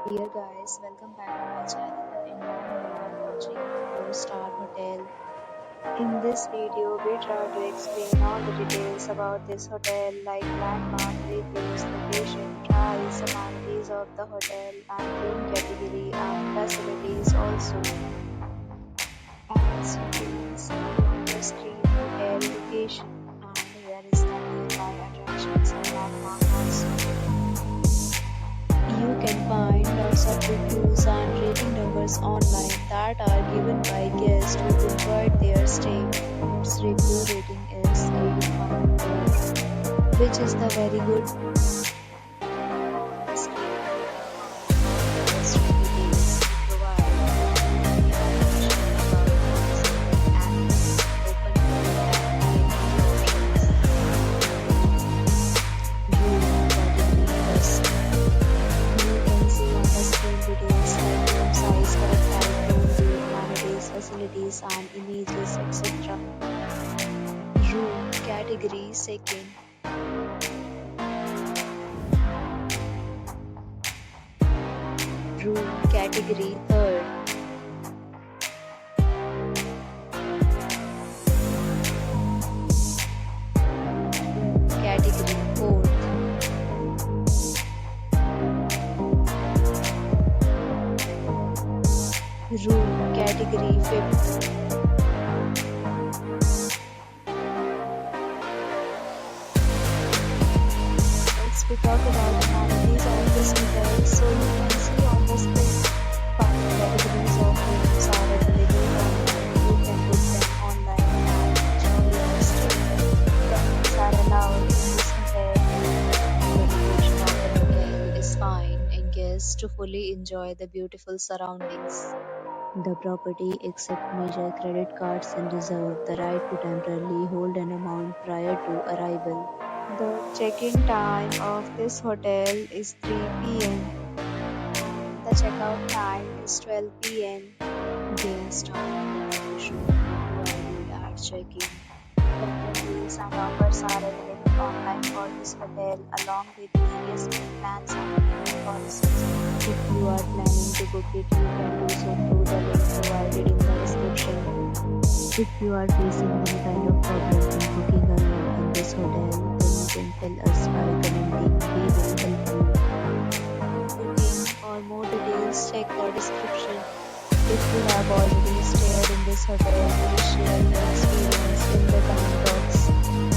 Dear guys, welcome back to my channel and now you are watching a 4-star hotel. In this video, we try to explain all the details about this hotel like landmark, reviews, location, price, amenities of the hotel and room category and facilities also. As you can see on the screen, hotel location and here is the nearby attractions and landmark also. You can find lots of reviews and rating numbers online that are given by guests who enjoyed their stay. Its review rating is 8.4, which is the very good. On the screen, you can find guest details to provide information about this and open room category first. You can see on the screen details like room size, correct type, room view, amenities, facilities and images, etc. Room category second. Room category third. Room category fourth. Room category fifth. Next we talk about amenities of this hotel. So you can see on the screen 5 categories of rooms are available online. You can book them online and enjoy your stay. Pets are allowed in this hotel. The location of the hotel is fine and guests to fully enjoy the beautiful surroundings. The property accepts major credit cards and reserves the right to temporarily hold an amount prior to arrival. The check-in time of this hotel is 3 p.m. and the checkout time is 12 p.m. Guests are required to show photo ID at check-in. Different deals and offers are available online for this hotel along with various plans and payment policies. If you are planning to book it, you can do so through the link provided in the description. If you are facing any kind of problem in booking a room in this hotel, then you can tell us by commenting. We will help you. Booking or more details, check the description. If you have already stayed in this hotel, please share your experience in the comment box.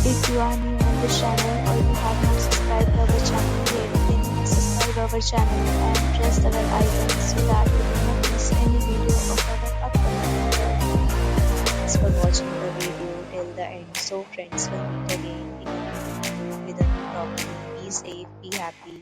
If you are new on this channel or you have not subscribed our channel yet, then subscribe our channel and press the bell icon so that you will not miss any video of our upcoming video. Thanks for watching the video till the end. So friends, will meet again in a new video with a new property. Be safe, be happy.